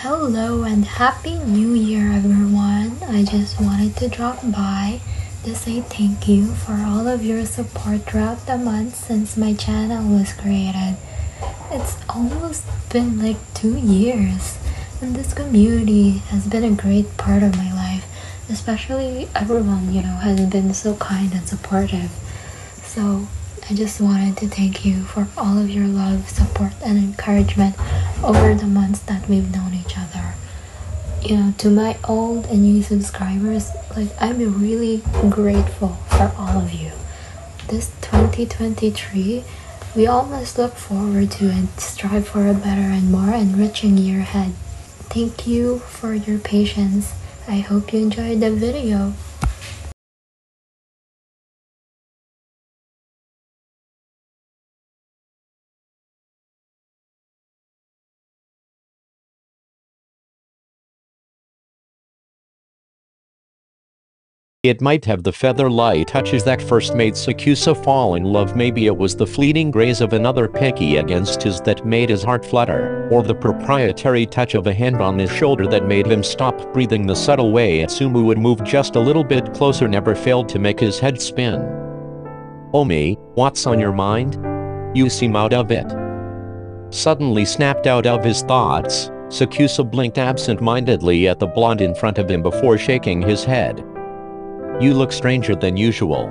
Hello and Happy New Year everyone. I just wanted to drop by to say thank you for all of your support throughout the month since my channel was created. It's almost been like 2 years and this community has been a great part of my life. Especially everyone, has been so kind and supportive. So I just wanted to thank you for all of your love, support, and encouragement over the months that we've known each other. To my old and new subscribers, I'm really grateful for all of you. This 2023, we all must look forward to and strive for a better and more enriching year ahead. Thank you for your patience. I hope you enjoyed the video. It might have the feather-light touches that first made Sakusa fall in love. Maybe it was the fleeting graze of another picky against his that made his heart flutter, or the proprietary touch of a hand on his shoulder that made him stop breathing. The subtle way Atsumu would move just a little bit closer never failed to make his head spin. "Omi, what's on your mind? You seem out of it." Suddenly snapped out of his thoughts, Sakusa blinked absent-mindedly at the blonde in front of him before shaking his head. "You look stranger than usual."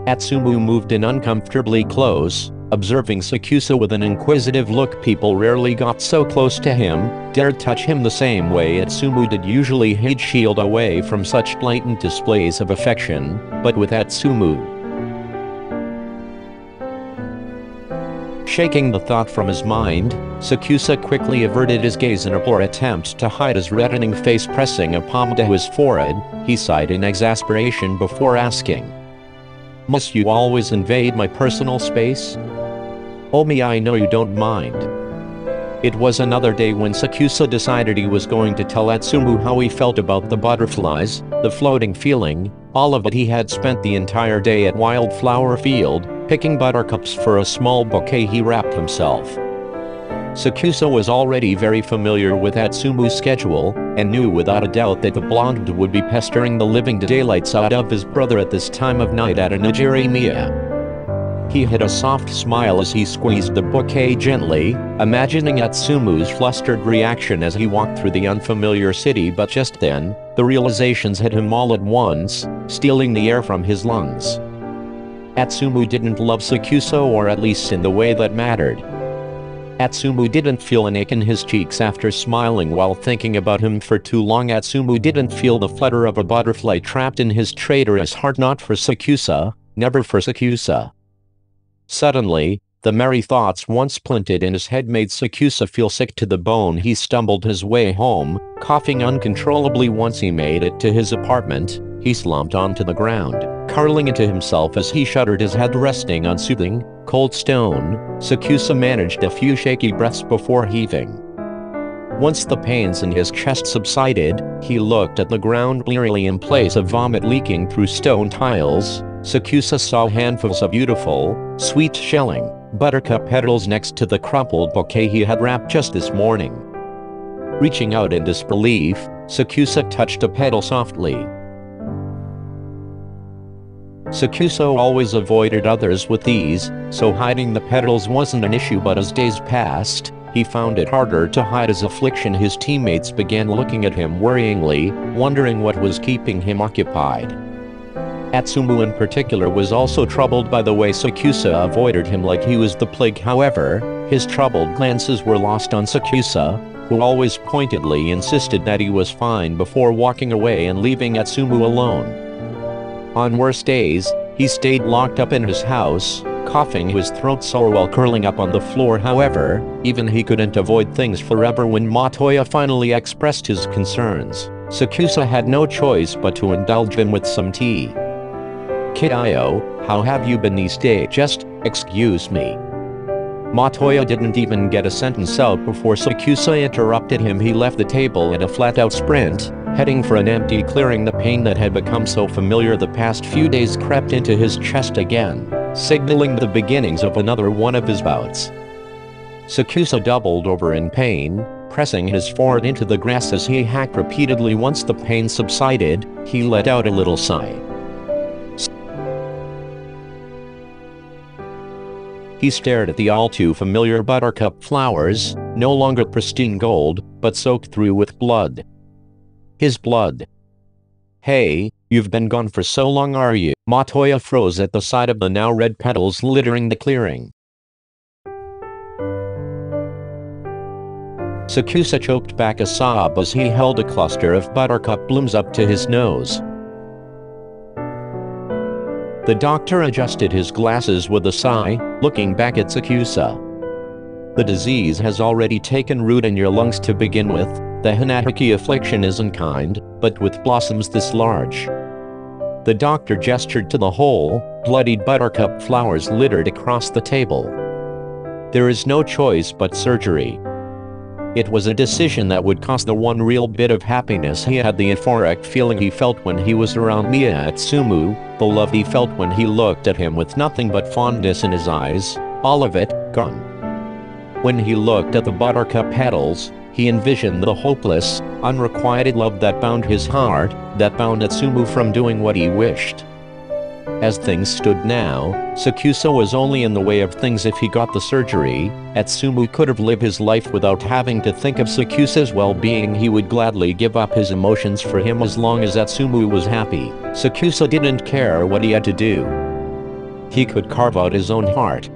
Atsumu moved in uncomfortably close, observing Sakusa with an inquisitive look. People rarely got so close to him, dared touch him the same way Atsumu did usually. He'd shield away from such blatant displays of affection, but with Atsumu, shaking the thought from his mind, Sakusa quickly averted his gaze in a poor attempt to hide his reddening face. Pressing a palm to his forehead, he sighed in exasperation before asking, "Must you always invade my personal space?" "Omi, I know you don't mind." It was another day when Sakusa decided he was going to tell Atsumu how he felt about the butterflies, the floating feeling, all of it. He had spent the entire day at Wildflower Field, picking buttercups for a small bouquet he wrapped himself. Sakusa was already very familiar with Atsumu's schedule, and knew without a doubt that the blonde would be pestering the living daylights out of his brother at this time of night at a Nijirimiya. He hid a soft smile as he squeezed the bouquet gently, imagining Atsumu's flustered reaction as he walked through the unfamiliar city. But just then, the realizations hit him all at once, stealing the air from his lungs. Atsumu didn't love Sakusa, or at least in the way that mattered. Atsumu didn't feel an ache in his cheeks after smiling while thinking about him for too long. Atsumu didn't feel the flutter of a butterfly trapped in his traitorous heart. Not for Sakusa, never for Sakusa. Suddenly, the merry thoughts once planted in his head made Sakusa feel sick to the bone. He stumbled his way home, coughing uncontrollably. Once he made it to his apartment, he slumped onto the ground, curling into himself as he shuddered, his head resting on soothing, cold stone. Sakusa managed a few shaky breaths before heaving. Once the pains in his chest subsided, he looked at the ground blearily. In place of vomit leaking through stone tiles, Sakusa saw handfuls of beautiful, sweet shelling buttercup petals next to the crumpled bouquet he had wrapped just this morning. Reaching out in disbelief, Sakusa touched a petal softly. Sakusa always avoided others with ease, so hiding the petals wasn't an issue. But as days passed, he found it harder to hide his affliction. His teammates began looking at him worryingly, wondering what was keeping him occupied. Atsumu in particular was also troubled by the way Sakusa avoided him like he was the plague. However, his troubled glances were lost on Sakusa, who always pointedly insisted that he was fine before walking away and leaving Atsumu alone. On worse days, he stayed locked up in his house, coughing his throat sore while curling up on the floor. However, even he couldn't avoid things forever. When Matoya finally expressed his concerns, Sakusa had no choice but to indulge him with some tea. "Kiddo, how have you been these days?" "Just, excuse me." Matoya didn't even get a sentence out before Sakusa interrupted him. He left the table in a flat-out sprint, heading for an empty clearing. The pain that had become so familiar the past few days crept into his chest again, signaling the beginnings of another one of his bouts. Sakusa doubled over in pain, pressing his forehead into the grass as he hacked repeatedly. Once the pain subsided, he let out a little sigh. He stared at the all too familiar buttercup flowers, no longer pristine gold, but soaked through with blood. His blood. "Hey, you've been gone for so long, are you?" Matoya froze at the sight of the now red petals littering the clearing. Sakusa choked back a sob as he held a cluster of buttercup blooms up to his nose. The doctor adjusted his glasses with a sigh, looking back at Sakusa. "The disease has already taken root in your lungs to begin with. The hanahaki affliction isn't kind, but with blossoms this large." The doctor gestured to the whole, bloodied buttercup flowers littered across the table. "There is no choice but surgery." It was a decision that would cost the one real bit of happiness he had, the euphoric feeling he felt when he was around Atsumu, the love he felt when he looked at him with nothing but fondness in his eyes, all of it gone. When he looked at the buttercup petals, he envisioned the hopeless, unrequited love that bound his heart, that bound Atsumu from doing what he wished. As things stood now, Sakusa was only in the way of things. If he got the surgery, Atsumu could have lived his life without having to think of Sakusa's well-being. He would gladly give up his emotions for him as long as Atsumu was happy. Sakusa didn't care what he had to do. He could carve out his own heart.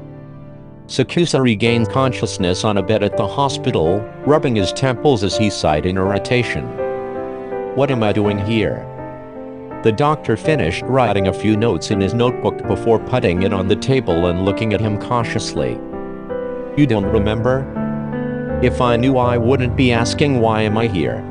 Sakusa regained consciousness on a bed at the hospital, rubbing his temples as he sighed in irritation. "What am I doing here?" The doctor finished writing a few notes in his notebook before putting it on the table and looking at him cautiously. "You don't remember?" "If I knew, I wouldn't be asking. Why am I here?"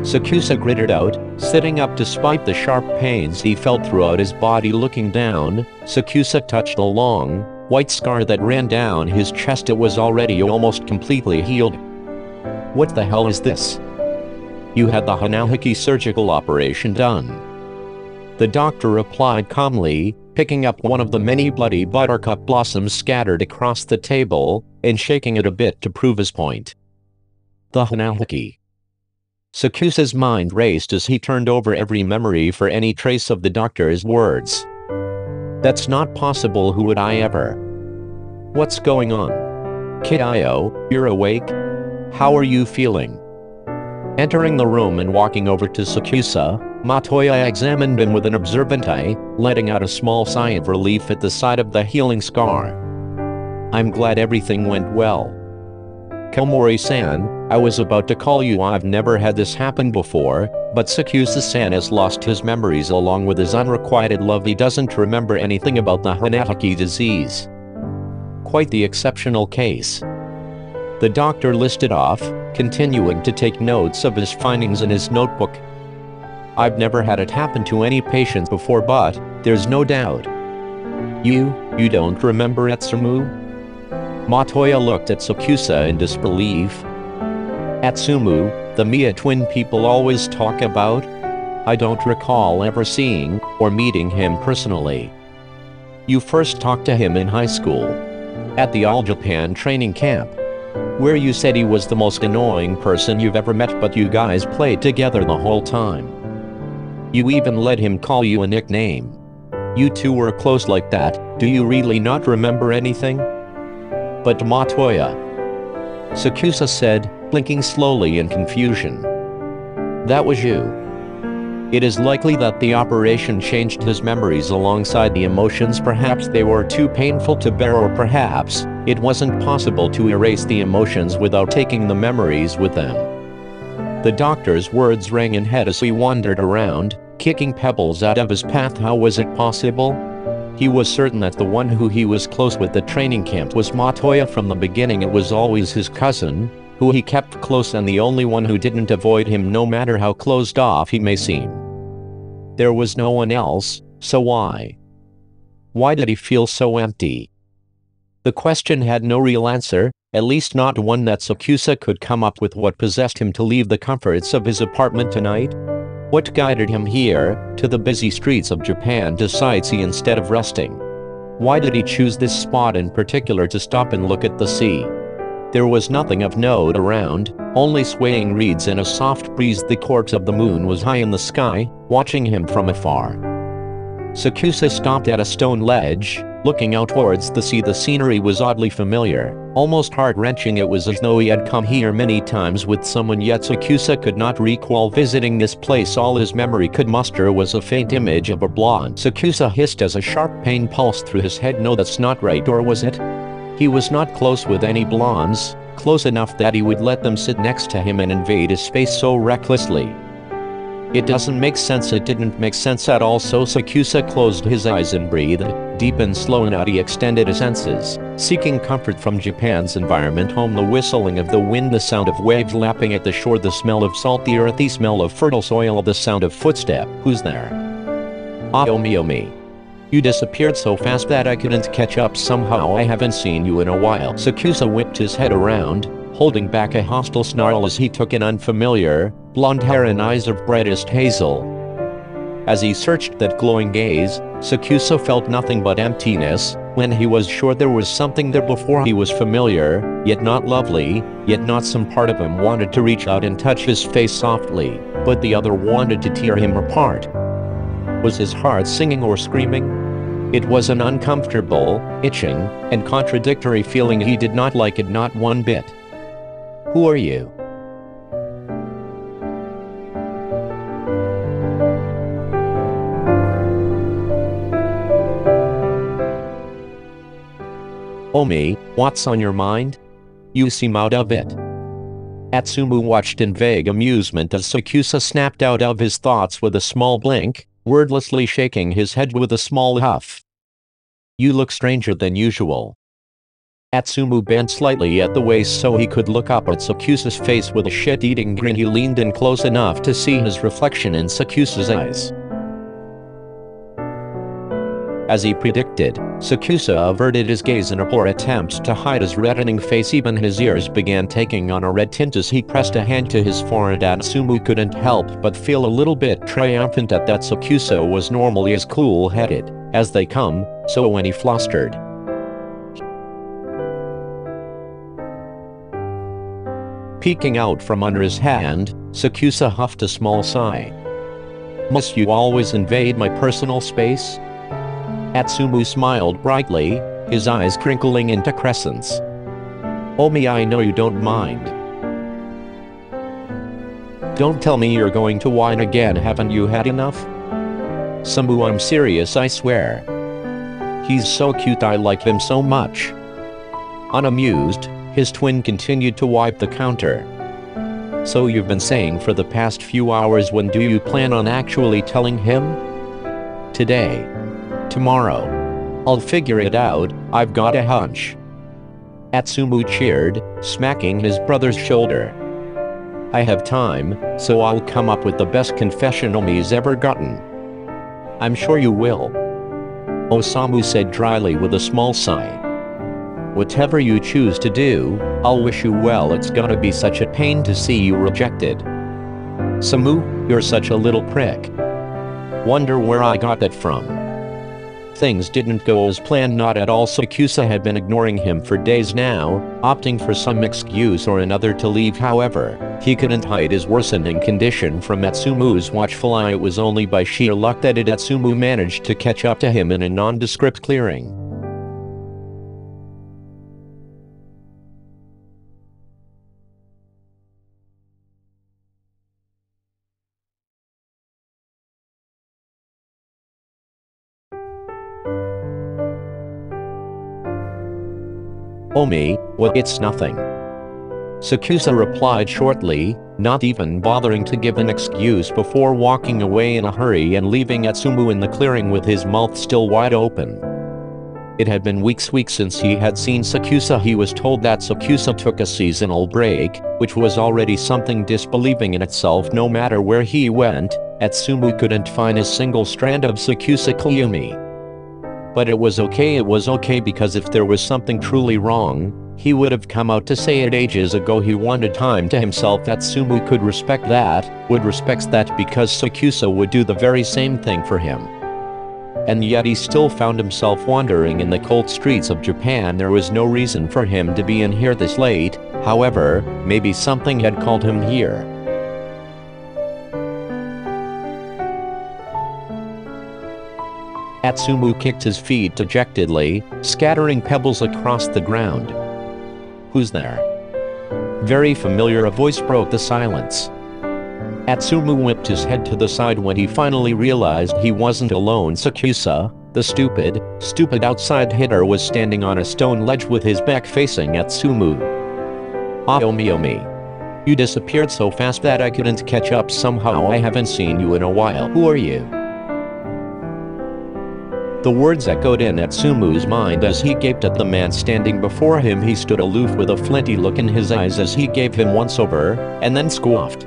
Sakusa gritted out, sitting up despite the sharp pains he felt throughout his body. Looking down, Sakusa touched a long, white scar that ran down his chest. It was already almost completely healed. "What the hell is this?" "You had the hanahaki surgical operation done." The doctor replied calmly, picking up one of the many bloody buttercup blossoms scattered across the table, and shaking it a bit to prove his point. "The hanahaki." Sakusa's mind raced as he turned over every memory for any trace of the doctor's words. "That's not possible. Who would I ever?" "What's going on? Kiddo, you're awake? How are you feeling?" Entering the room and walking over to Sakusa, Matoya examined him with an observant eye, letting out a small sigh of relief at the sight of the healing scar. "I'm glad everything went well. Komori-san, I was about to call you. I've never had this happen before, but Sakusa-san has lost his memories along with his unrequited love. He doesn't remember anything about the hanahaki disease. Quite the exceptional case." The doctor listed off, continuing to take notes of his findings in his notebook. "I've never had it happen to any patients before, but there's no doubt." You don't remember Atsumu?" Matoya looked at Sakusa in disbelief. "Atsumu, the Mia twin people always talk about? I don't recall ever seeing or meeting him personally." "You first talked to him in high school. At the All Japan training camp. Where you said he was the most annoying person you've ever met, but you guys played together the whole time. You even let him call you a nickname. You two were close like that. Do you really not remember anything?" "But Matoya," Sakusa said, blinking slowly in confusion. "That was you." It is likely that the operation changed his memories alongside the emotions. Perhaps they were too painful to bear, or perhaps it wasn't possible to erase the emotions without taking the memories with them. The doctor's words rang in head as he wandered around, kicking pebbles out of his path. How was it possible? He was certain that the one who he was close with at training camp was Matoya from the beginning. It was always his cousin, who he kept close, and the only one who didn't avoid him no matter how closed off he may seem. There was no one else, so why? Why did he feel so empty? The question had no real answer, at least not one that Sakusa could come up with. What possessed him to leave the comforts of his apartment tonight? What guided him here, to the busy streets of Japan to sightsee instead of resting? Why did he choose this spot in particular to stop and look at the sea? There was nothing of note around, only swaying reeds and a soft breeze. The corpse of the moon was high in the sky, watching him from afar. Sakusa stopped at a stone ledge, looking out towards the sea. The scenery was oddly familiar, almost heart-wrenching. It was as though he had come here many times with someone, yet Sakusa could not recall visiting this place. All his memory could muster was a faint image of a blonde. Sakusa hissed as a sharp pain pulsed through his head. No, that's not right, or was it? He was not close with any blondes, close enough that he would let them sit next to him and invade his space so recklessly. It doesn't make sense. It didn't make sense at all. So Sakusa closed his eyes and breathed deep and slow, and out he extended his senses, seeking comfort from Japan's environment. Home, the whistling of the wind, the sound of waves lapping at the shore, the smell of salt, the earthy smell of fertile soil, the sound of footsteps. Who's there? Oh me. You disappeared so fast that I couldn't catch up. Somehow I haven't seen you in a while. Sakusa whipped his head around, holding back a hostile snarl as he took in unfamiliar, blonde hair and eyes of brightest hazel. As he searched that glowing gaze, Sakusa felt nothing but emptiness. When he was sure there was something there before, he was familiar, yet not lovely, yet not. Some part of him wanted to reach out and touch his face softly, but the other wanted to tear him apart. Was his heart singing or screaming? It was an uncomfortable, itching, and contradictory feeling. He did not like it, not one bit. Who are you? Oh me, what's on your mind? You seem out of it. Atsumu watched in vague amusement as Sakusa snapped out of his thoughts with a small blink, wordlessly shaking his head with a small huff. You look stranger than usual. Atsumu bent slightly at the waist so he could look up at Sakusa's face with a shit-eating grin. He leaned in close enough to see his reflection in Sakusa's eyes. As he predicted, Sakusa averted his gaze in a poor attempt to hide his reddening face. Even his ears began taking on a red tint as he pressed a hand to his forehead. Atsumu couldn't help but feel a little bit triumphant at that. Sakusa was normally as cool-headed as they come, so when he flustered, peeking out from under his hand, Sakusa huffed a small sigh. Must you always invade my personal space? Atsumu smiled brightly, his eyes crinkling into crescents. Oh me, I know you don't mind. Don't tell me you're going to whine again. Haven't you had enough? Samu, I'm serious, I swear. He's so cute, I like him so much. Unamused, his twin continued to wipe the counter. So you've been saying for the past few hours, when do you plan on actually telling him? Today. Tomorrow. I'll figure it out, I've got a hunch. Atsumu cheered, smacking his brother's shoulder. I have time, so I'll come up with the best confession Omi's ever gotten. I'm sure you will. Osamu said dryly with a small sigh. Whatever you choose to do, I'll wish you well. It's gotta be such a pain to see you rejected. Samu, you're such a little prick. Wonder where I got that from. Things didn't go as planned, not at all. Sakusa had been ignoring him for days now, opting for some excuse or another to leave. However, he couldn't hide his worsening condition from Atsumu's watchful eye. It was only by sheer luck that Atsumu managed to catch up to him in a nondescript clearing. Omi, well, it's nothing. Sakusa replied shortly, not even bothering to give an excuse before walking away in a hurry and leaving Atsumu in the clearing with his mouth still wide open. It had been weeks since he had seen Sakusa. He was told that Sakusa took a seasonal break, which was already something disbelieving in itself. No matter where he went, Atsumu couldn't find a single strand of Sakusa Koyumi. But it was okay because if there was something truly wrong, he would have come out to say it ages ago. He wanted time to himself. Atsumu could respect that, would respect that, because Sakusa would do the very same thing for him. and yet he still found himself wandering in the cold streets of Japan. There was no reason for him to be in here this late, however, maybe something had called him here. Atsumu kicked his feet dejectedly, scattering pebbles across the ground. "Who's there?" Very familiar a voice broke the silence. Atsumu whipped his head to the side when he finally realized he wasn't alone. Sakusa, the stupid outside hitter, was standing on a stone ledge with his back facing Atsumu. "Oh me. You disappeared so fast that I couldn't catch up. Somehow I haven't seen you in a while. Who are you?" The words echoed in Atsumu's mind as he gaped at the man standing before him. He stood aloof with a flinty look in his eyes as he gave him once over, and then scoffed.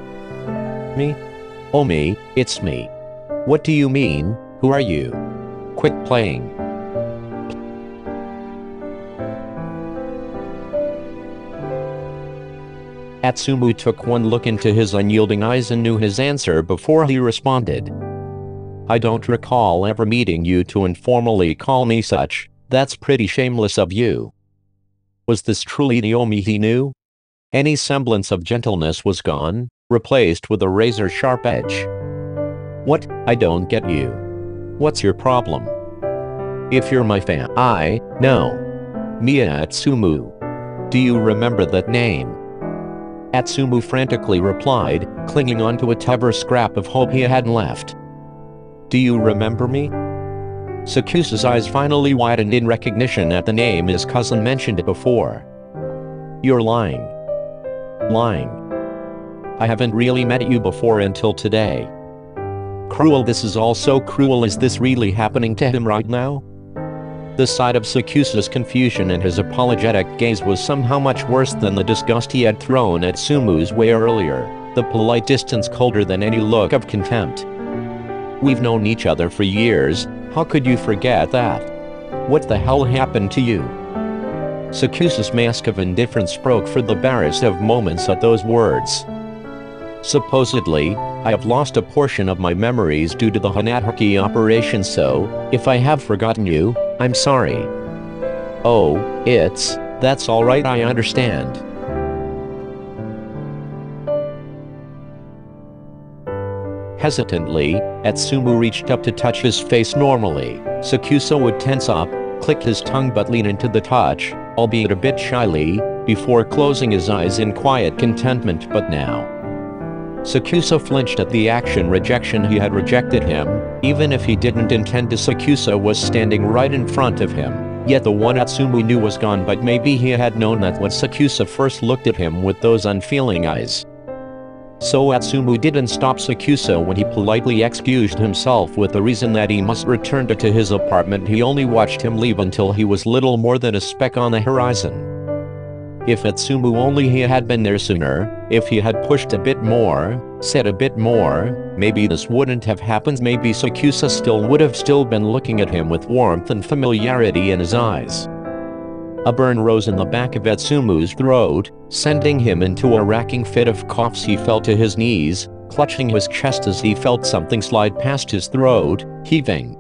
"Me? Oh me, it's me. What do you mean, who are you? Quit playing." Atsumu took one look into his unyielding eyes and knew his answer before he responded. "I don't recall ever meeting you to informally call me such. That's pretty shameless of you." Was this truly the Omi he knew? Any semblance of gentleness was gone, replaced with a razor-sharp edge. "What? I don't get you. What's your problem? If you're my fan, I know. Mia Atsumu. Do you remember that name?" Atsumu frantically replied, clinging onto a tubber scrap of hope he had left. "Do you remember me?" Sakusa's eyes finally widened in recognition at the name his cousin mentioned before. "You're lying. Lying. I haven't really met you before until today." Cruel. This is all so cruel. Is this really happening to him right now? The sight of Sakusa's confusion and his apologetic gaze was somehow much worse than the disgust he had thrown at Sumu's way earlier, the polite distance colder than any look of contempt. "We've known each other for years, how could you forget that? What the hell happened to you?" Sakusa's mask of indifference broke for the barest of moments at those words. "Supposedly, I have lost a portion of my memories due to the hanahaki operation, so, if I have forgotten you, I'm sorry." "Oh, that's alright, I understand." Hesitantly, Atsumu reached up to touch his face normally. Sakusa would tense up, click his tongue but lean into the touch, albeit a bit shyly, before closing his eyes in quiet contentment. But now, Sakusa flinched at the rejection. He had rejected him, even if he didn't intend to. Sakusa was standing right in front of him, yet the one Atsumu knew was gone. But maybe he had known that when Sakusa first looked at him with those unfeeling eyes. So Atsumu didn't stop Sakusa when he politely excused himself with the reason that he must return to his apartment. He only watched him leave until he was little more than a speck on the horizon. If Atsumu only he had been there sooner, if he had pushed a bit more, said a bit more, maybe this wouldn't have happened. Maybe Sakusa would have been looking at him with warmth and familiarity in his eyes. A burn rose in the back of Atsumu's throat, sending him into a racking fit of coughs. He fell to his knees, clutching his chest as he felt something slide past his throat, heaving.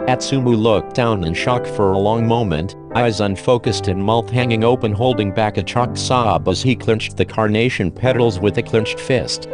Atsumu looked down in shock for a long moment, eyes unfocused and mouth hanging open, holding back a choked sob as he clenched the carnation petals with a clenched fist.